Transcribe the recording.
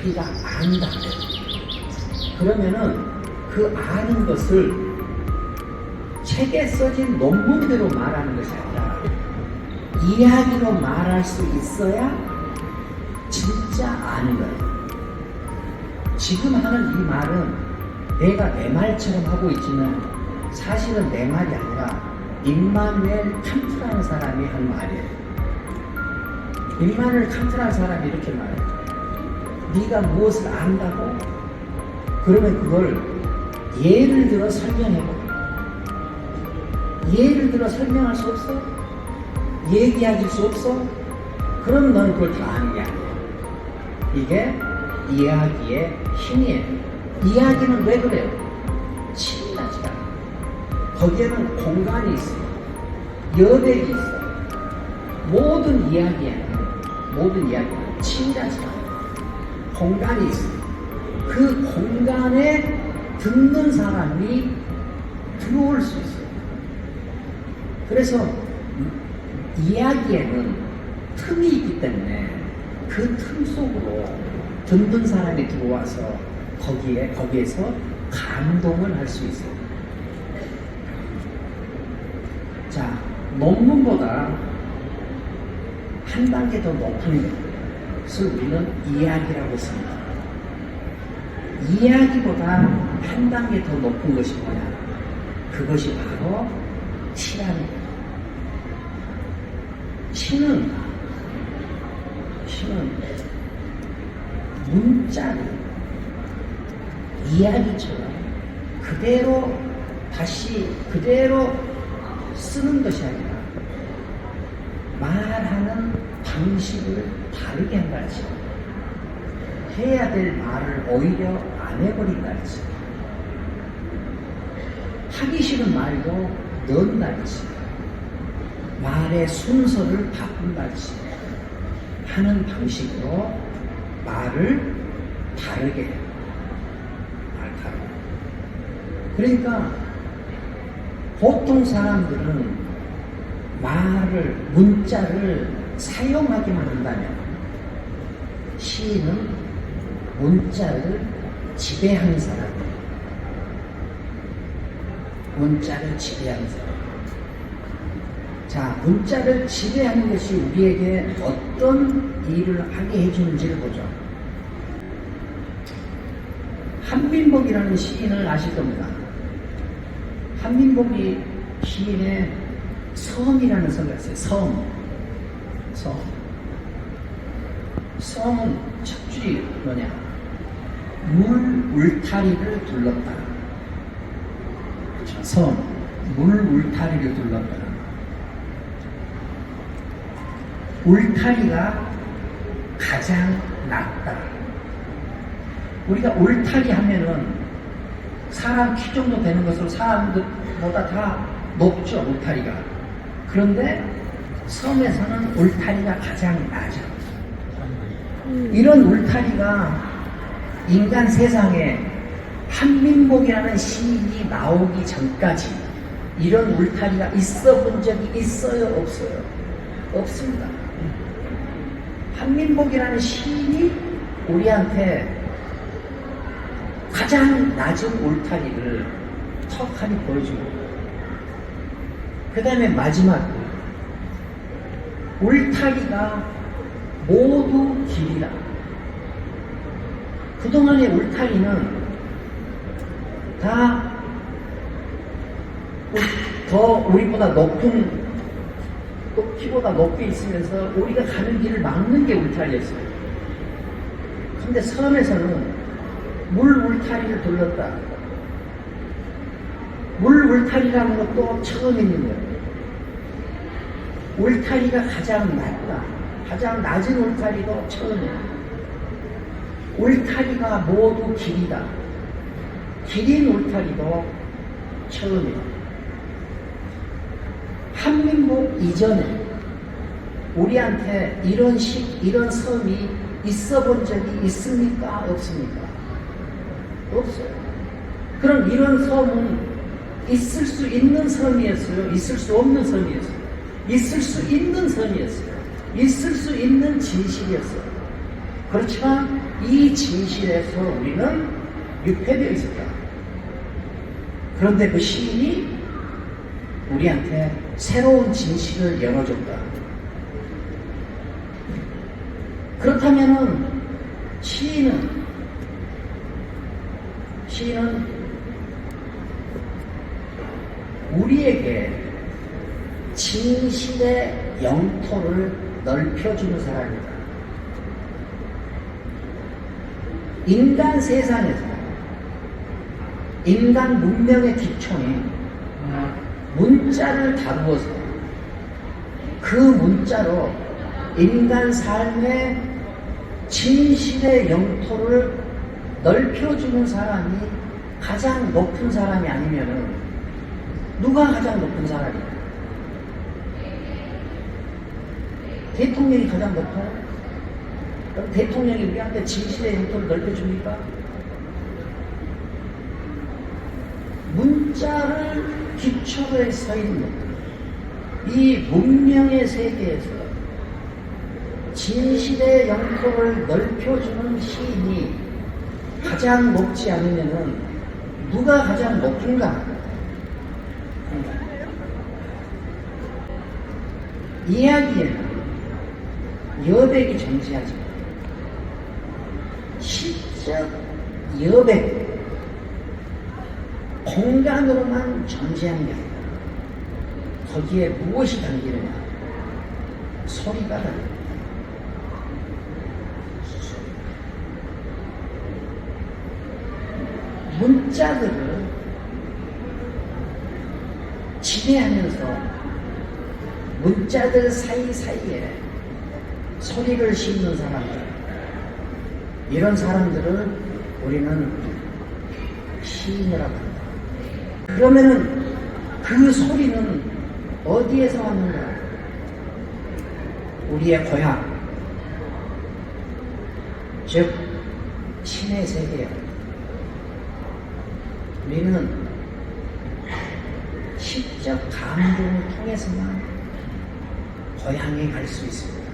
자기가 안다. 그러면은 그 아는 것을 책에 써진 논문대로 말하는 것이 아니라 이야기로 말할 수 있어야 진짜 아는 거예요. 지금 하는 이 말은 내가 내 말처럼 하고 있지만 사실은 내 말이 아니라 임마누엘 칸트라는 사람이 한 말이에요. 임마누엘 칸트라는 사람이 이렇게 말해요. 네가 무엇을 안다고? 그러면 그걸 예를 들어 설명해봐. 예를 들어 설명할 수 없어? 얘기할 수 없어? 그럼 넌 그걸 다 아는 게 아니에요. 이게 이야기의 힘이에요. 이야기는 왜 그래요? 친밀하지가 않아요. 거기에는 공간이 있어요. 여백이 있어요. 모든 이야기에는 친밀하지가 않아요. 공간이 있어요. 그 공간에 듣는 사람이 들어올 수 있어요. 그래서 이야기에는 틈이 있기 때문에 그 틈 속으로 듣는 사람이 들어와서 거기에서 감동을 할 수 있어요. 자, 논문보다 한 단계 더 높은 것을 우리는 이야기라고 했습니다. 이야기보다 한 단계 더 높은 것이 뭐냐? 그것이 바로 시라는 거예요. 시는 문자를 이야기처럼 그대로 쓰는 것이 아니라 말하는 방식을 다르게 한다 할지, 해야 될 말을 오히려 안 해버린다 할지, 하기 싫은 말도 넣는다 할지, 말의 순서를 바꾼다 할지 하는 방식으로 말을 다르게 해요. 그러니까 보통 사람들은 문자를 사용하기만 한다면 시인은 문자를 지배하는 사람이에요. 문자를 지배하는 사람. 자, 문자를 지배하는 것이 우리에게 어떤 일을 하게 해주는지를 보죠. 한민복이라는 시인을 아실 겁니다. 한민복이 시인의 섬이라는 성이 있어요. 섬은 첫 줄이 뭐냐? 물 울타리를 둘렀다. 그렇죠? 물 울타리를 둘렀다. 울타리가 가장 낮다. 우리가 울타리 하면은 사람 키 정도 되는 것으로 사람들보다 다 높죠, 울타리가. 그런데 섬에서는 울타리가 가장 낮아. 이런 울타리가 인간 세상에 한민복이라는 시인이 나오기 전까지 이런 울타리가 있어 본 적이 있어요, 없어요? 없습니다. 한민복이라는 시인이 우리한테 가장 낮은 울타리를 턱하니 보여주고, 그 다음에 마지막 울타리가 모두 길이라. 그동안의 울타리는 다 더 우리보다 키보다 높이 있으면서 우리가 가는 길을 막는 게 울타리였어요. 근데 섬에서는 물 울타리를 둘렀다. 물 울타리라는 것도 처음 있는 거예요. 울타리가 가장 낮다. 가장 낮은 울타리도 처음이에요. 울타리가 모두 길이다. 길인 울타리도 처음이에요. 한민복 이전에 우리한테 이런 섬이 있어 본 적이 있습니까? 없습니까? 없어요. 그럼 이런 섬은 있을 수 있는 섬이었어요? 있을 수 없는 섬이었어요? 있을 수 있는 섬이었어요. 있을 수 있는 진실이었어요. 그렇지만 이 진실에서 우리는 유폐되어 있었다. 그런데 그 시인이 우리한테 새로운 진실을 열어줬다. 그렇다면은 시인은 우리에게 진실의 영토를 넓혀주는 사람이다. 인간 세상에서 인간 문명의 기초인 문자를 다루어서 그 문자로 인간 삶의 진실의 영토를 넓혀주는 사람이 가장 높은 사람이 아니면은 누가 가장 높은 사람이야? 대통령이 가장 높아요? 그럼 대통령이 우리한테 진실의 영토를 넓혀줍니까? 문자를 기초로 해 서 있는 이 문명의 세계에서 진실의 영토를 넓혀주는 시인이 가장 높지 않으면은 누가 가장 높은가? 이야기에는 여백이 존재하지만 시적 여백 공간으로만 존재하는 게 아니라 거기에 무엇이 담기느냐? 소리가 담깁니다. 문자들을 지배하면서 문자들 사이사이에 소리를 심는 사람들, 이런 사람들을 우리는 시인이라고 한다. 그러면은 그 소리는 어디에서 왔는가? 우리의 고향, 즉 신의 세계에 우리는 시적 감동을 통해서만 고향에 갈 수 있습니다.